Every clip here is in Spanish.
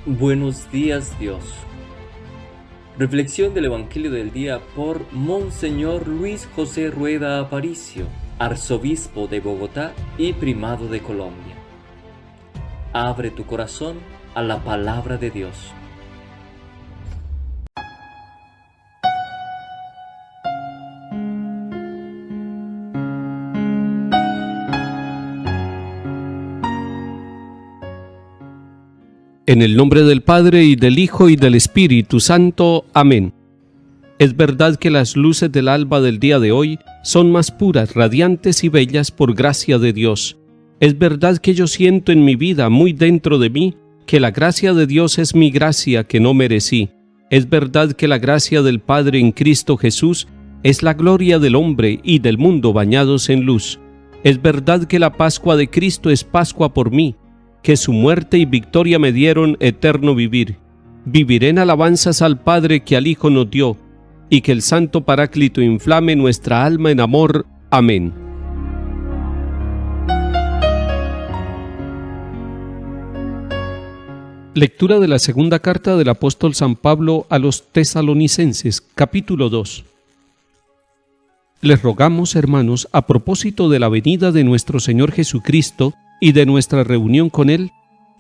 Buenos días, Dios. Reflexión del Evangelio del día por Monseñor Luis José Rueda Aparicio, arzobispo de Bogotá y primado de Colombia. Abre tu corazón a la palabra de Dios. En el nombre del Padre, y del Hijo, y del Espíritu Santo. Amén. Es verdad que las luces del alba del día de hoy son más puras, radiantes y bellas por gracia de Dios. Es verdad que yo siento en mi vida, muy dentro de mí, que la gracia de Dios es mi gracia que no merecí. Es verdad que la gracia del Padre en Cristo Jesús es la gloria del hombre y del mundo bañados en luz. Es verdad que la Pascua de Cristo es Pascua por mí, que su muerte y victoria me dieron eterno vivir. Viviré en alabanzas al Padre que al Hijo nos dio, y que el Santo Paráclito inflame nuestra alma en amor. Amén. Lectura de la segunda carta del apóstol San Pablo a los Tesalonicenses, capítulo 2. Les rogamos, hermanos, a propósito de la venida de nuestro Señor Jesucristo y de nuestra reunión con Él,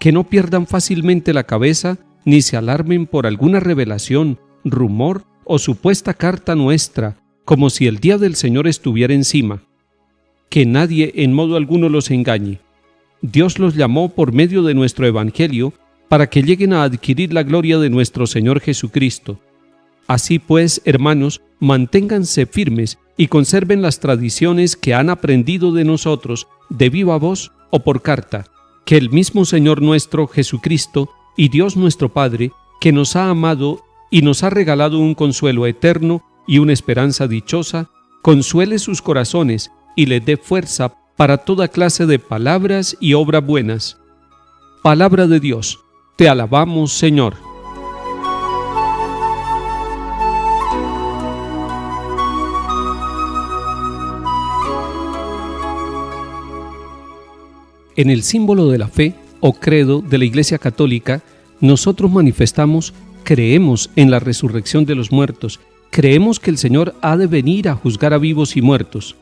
que no pierdan fácilmente la cabeza ni se alarmen por alguna revelación, rumor o supuesta carta nuestra, como si el día del Señor estuviera encima. Que nadie en modo alguno los engañe. Dios los llamó por medio de nuestro Evangelio para que lleguen a adquirir la gloria de nuestro Señor Jesucristo. Así pues, hermanos, manténganse firmes y conserven las tradiciones que han aprendido de nosotros de viva voz o por carta, que el mismo Señor nuestro Jesucristo y Dios nuestro Padre, que nos ha amado y nos ha regalado un consuelo eterno y una esperanza dichosa, consuele sus corazones y les dé fuerza para toda clase de palabras y obras buenas. Palabra de Dios, te alabamos, Señor. En el símbolo de la fe o credo de la Iglesia Católica, nosotros manifestamos: creemos en la resurrección de los muertos, creemos que el Señor ha de venir a juzgar a vivos y muertos.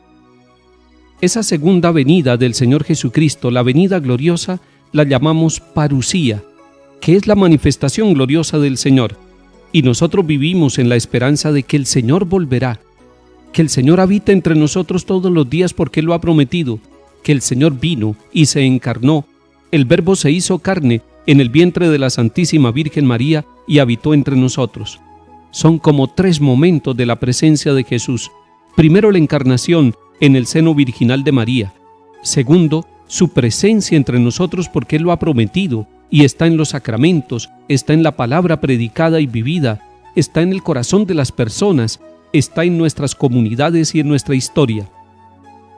Esa segunda venida del Señor Jesucristo, la venida gloriosa, la llamamos parusía, que es la manifestación gloriosa del Señor, y nosotros vivimos en la esperanza de que el Señor volverá, que el Señor habita entre nosotros todos los días porque Él lo ha prometido, que el Señor vino y se encarnó, el Verbo se hizo carne en el vientre de la Santísima Virgen María y habitó entre nosotros. Son como tres momentos de la presencia de Jesús. Primero, la encarnación en el seno virginal de María. Segundo, su presencia entre nosotros porque Él lo ha prometido y está en los sacramentos, está en la palabra predicada y vivida, está en el corazón de las personas, está en nuestras comunidades y en nuestra historia.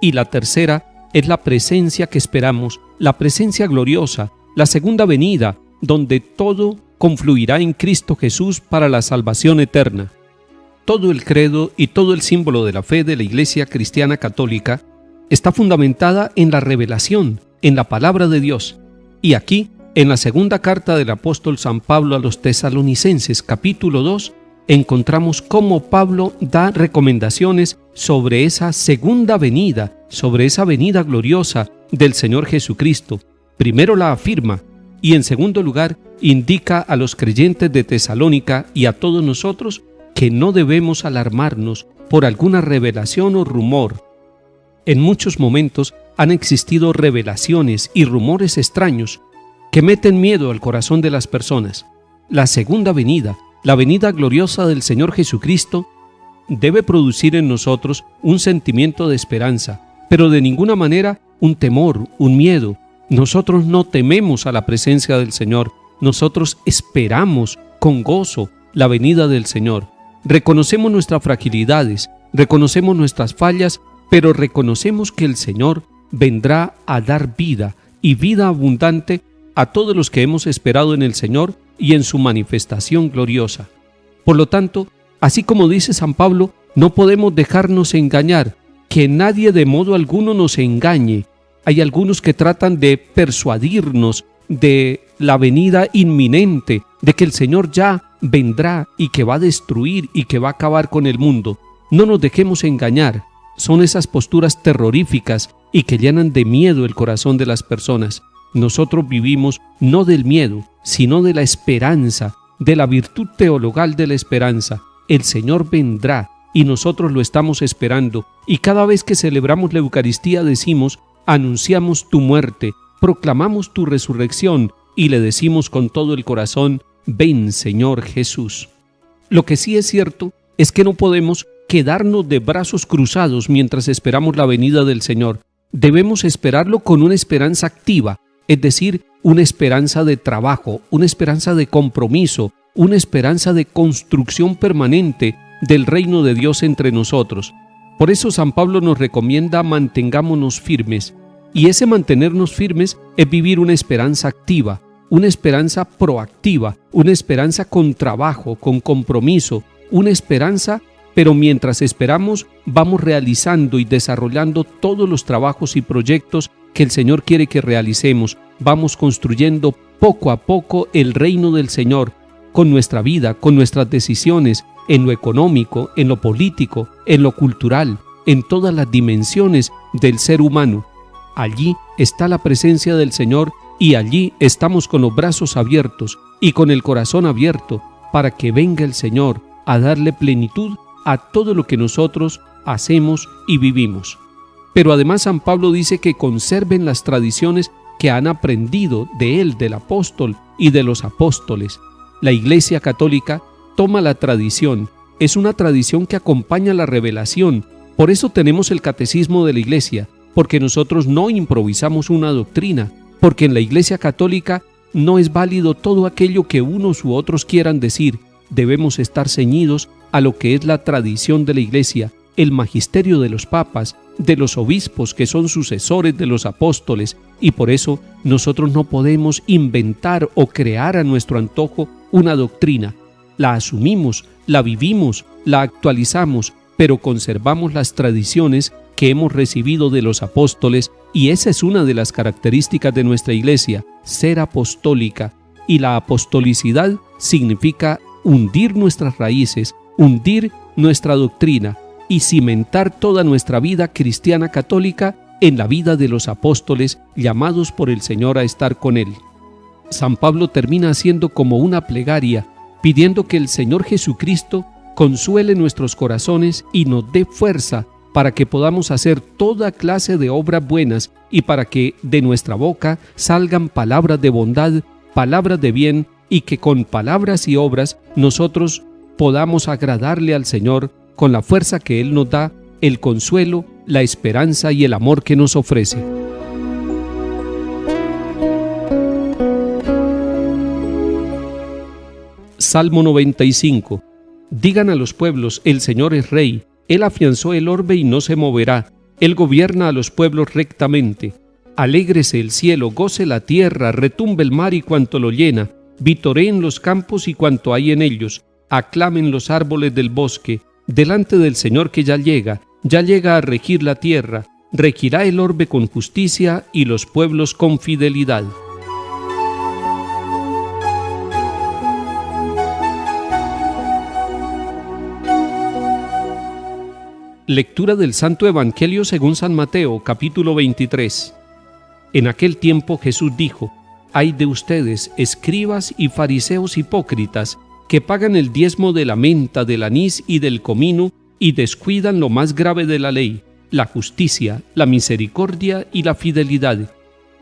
Y la tercera es la presencia que esperamos, la presencia gloriosa, la segunda venida, donde todo confluirá en Cristo Jesús para la salvación eterna. Todo el credo y todo el símbolo de la fe de la Iglesia Cristiana Católica está fundamentada en la revelación, en la palabra de Dios. Y aquí, en la segunda carta del apóstol San Pablo a los Tesalonicenses, capítulo 2, encontramos cómo Pablo da recomendaciones sobre esa segunda venida, sobre esa venida gloriosa del Señor Jesucristo. Primero la afirma y en segundo lugar indica a los creyentes de Tesalónica y a todos nosotros que no debemos alarmarnos por alguna revelación o rumor. En muchos momentos han existido revelaciones y rumores extraños que meten miedo al corazón de las personas. La segunda venida, la venida gloriosa del Señor Jesucristo, debe producir en nosotros un sentimiento de esperanza, pero de ninguna manera un temor, un miedo. Nosotros no tememos a la presencia del Señor, nosotros esperamos con gozo la venida del Señor. Reconocemos nuestras fragilidades, reconocemos nuestras fallas, pero reconocemos que el Señor vendrá a dar vida y vida abundante a todos los que hemos esperado en el Señor y en su manifestación gloriosa. Por lo tanto, así como dice San Pablo, no podemos dejarnos engañar, que nadie de modo alguno nos engañe. Hay algunos que tratan de persuadirnos de la venida inminente, de que el Señor ya vendrá y que va a destruir y que va a acabar con el mundo. No nos dejemos engañar. Son esas posturas terroríficas y que llenan de miedo el corazón de las personas. Nosotros vivimos no del miedo, sino de la esperanza, de la virtud teologal de la esperanza. El Señor vendrá y nosotros lo estamos esperando. Y cada vez que celebramos la Eucaristía decimos: anunciamos tu muerte, proclamamos tu resurrección y le decimos con todo el corazón: ven, Señor Jesús. Lo que sí es cierto es que no podemos quedarnos de brazos cruzados mientras esperamos la venida del Señor. Debemos esperarlo con una esperanza activa, es decir, una esperanza de trabajo, una esperanza de compromiso, una esperanza de construcción permanente del reino de Dios entre nosotros. Por eso San Pablo nos recomienda: mantengámonos firmes. Y ese mantenernos firmes es vivir una esperanza activa, una esperanza proactiva, una esperanza con trabajo, con compromiso, una esperanza, pero mientras esperamos vamos realizando y desarrollando todos los trabajos y proyectos que el Señor quiere que realicemos. Vamos construyendo poco a poco el reino del Señor, con nuestra vida, con nuestras decisiones, en lo económico, en lo político, en lo cultural, en todas las dimensiones del ser humano. Allí está la presencia del Señor y allí estamos con los brazos abiertos y con el corazón abierto para que venga el Señor a darle plenitud a todo lo que nosotros hacemos y vivimos. Pero además San Pablo dice que conserven las tradiciones que han aprendido de él, del apóstol y de los apóstoles. La Iglesia Católica toma la tradición, es una tradición que acompaña la revelación. Por eso tenemos el catecismo de la Iglesia, porque nosotros no improvisamos una doctrina, porque en la Iglesia Católica no es válido todo aquello que unos u otros quieran decir. Debemos estar ceñidos a lo que es la tradición de la Iglesia, el magisterio de los papas, de los obispos que son sucesores de los apóstoles, y por eso nosotros no podemos inventar o crear a nuestro antojo una doctrina. La asumimos, la vivimos, la actualizamos, pero conservamos las tradiciones que hemos recibido de los apóstoles, y esa es una de las características de nuestra Iglesia, ser apostólica. Y la apostolicidad significa hundir nuestras raíces, hundir nuestra doctrina y cimentar toda nuestra vida cristiana católica en la vida de los apóstoles llamados por el Señor a estar con Él. San Pablo termina haciendo como una plegaria, pidiendo que el Señor Jesucristo consuele nuestros corazones y nos dé fuerza para que podamos hacer toda clase de obras buenas y para que de nuestra boca salgan palabras de bondad, palabras de bien, y que con palabras y obras nosotros podamos agradarle al Señor con la fuerza que Él nos da, el consuelo, la esperanza y el amor que nos ofrece. Salmo 95. Digan a los pueblos: el Señor es Rey, Él afianzó el orbe y no se moverá, Él gobierna a los pueblos rectamente. Alégrese el cielo, goce la tierra, retumbe el mar y cuanto lo llena, vitoreen los campos y cuanto hay en ellos, aclamen los árboles del bosque, delante del Señor que ya llega a regir la tierra, regirá el orbe con justicia y los pueblos con fidelidad. Lectura del Santo Evangelio según San Mateo, capítulo 23. En aquel tiempo Jesús dijo: «Ay de ustedes, escribas y fariseos hipócritas, que pagan el diezmo de la menta, del anís y del comino, y descuidan lo más grave de la ley, la justicia, la misericordia y la fidelidad.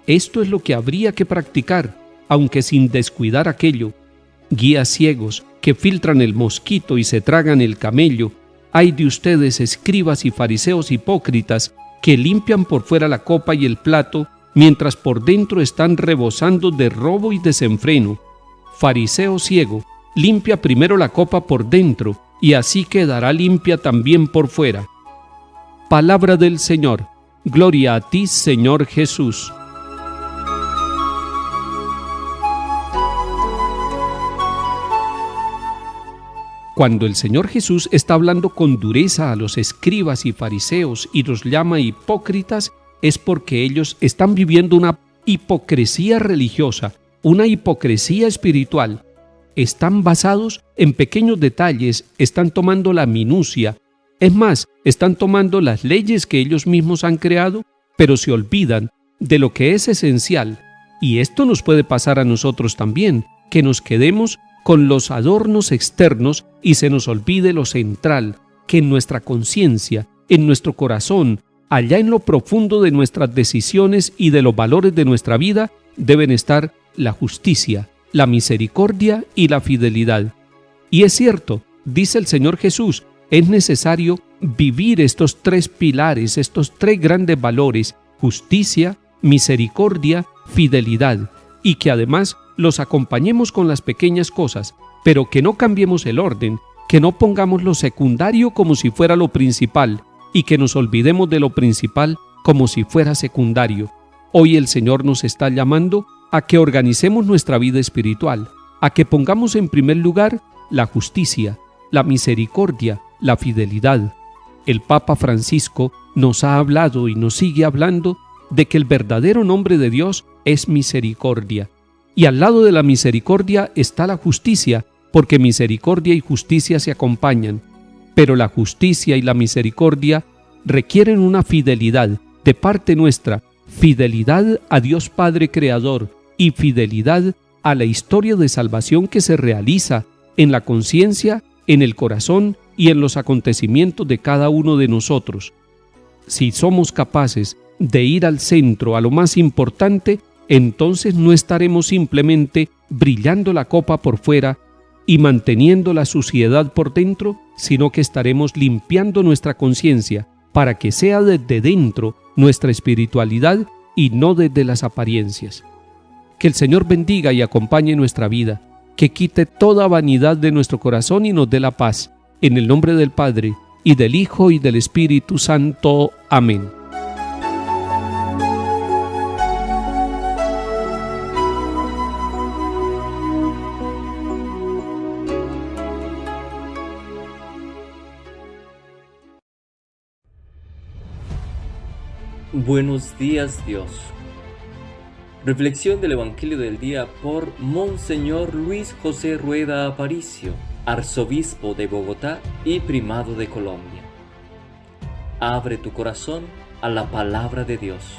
Esto es lo que habría que practicar, aunque sin descuidar aquello. Guías ciegos, que filtran el mosquito y se tragan el camello. Ay de ustedes, escribas y fariseos hipócritas, que limpian por fuera la copa y el plato, mientras por dentro están rebosando de robo y desenfreno. Fariseo ciego, limpia primero la copa por dentro, y así quedará limpia también por fuera». Palabra del Señor. Gloria a ti, Señor Jesús. Cuando el Señor Jesús está hablando con dureza a los escribas y fariseos y los llama hipócritas, es porque ellos están viviendo una hipocresía religiosa, una hipocresía espiritual, están basados en pequeños detalles, están tomando la minucia. Es más, están tomando las leyes que ellos mismos han creado, pero se olvidan de lo que es esencial. Y esto nos puede pasar a nosotros también, que nos quedemos con los adornos externos y se nos olvide lo central, que en nuestra conciencia, en nuestro corazón, allá en lo profundo de nuestras decisiones y de los valores de nuestra vida, deben estar la justicia, la misericordia y la fidelidad. Y es cierto, dice el Señor Jesús, es necesario vivir estos tres pilares, estos tres grandes valores, justicia, misericordia, fidelidad, y que además los acompañemos con las pequeñas cosas, pero que no cambiemos el orden, que no pongamos lo secundario como si fuera lo principal, y que nos olvidemos de lo principal como si fuera secundario. Hoy el Señor nos está llamando a que organicemos nuestra vida espiritual, a que pongamos en primer lugar la justicia, la misericordia, la fidelidad. El Papa Francisco nos ha hablado y nos sigue hablando de que el verdadero nombre de Dios es misericordia. Y al lado de la misericordia está la justicia, porque misericordia y justicia se acompañan. Pero la justicia y la misericordia requieren una fidelidad de parte nuestra, fidelidad a Dios Padre Creador y fidelidad a la historia de salvación que se realiza en la conciencia, en el corazón y en los acontecimientos de cada uno de nosotros. Si somos capaces de ir al centro, a lo más importante, entonces no estaremos simplemente brillando la copa por fuera y manteniendo la suciedad por dentro, sino que estaremos limpiando nuestra conciencia para que sea desde dentro nuestra espiritualidad y no desde las apariencias. Que el Señor bendiga y acompañe nuestra vida, que quite toda vanidad de nuestro corazón y nos dé la paz. En el nombre del Padre, y del Hijo, y del Espíritu Santo. Amén. Buenos días, Dios. Reflexión del Evangelio del día por Monseñor Luis José Rueda Aparicio, arzobispo de Bogotá y primado de Colombia. Abre tu corazón a la palabra de Dios.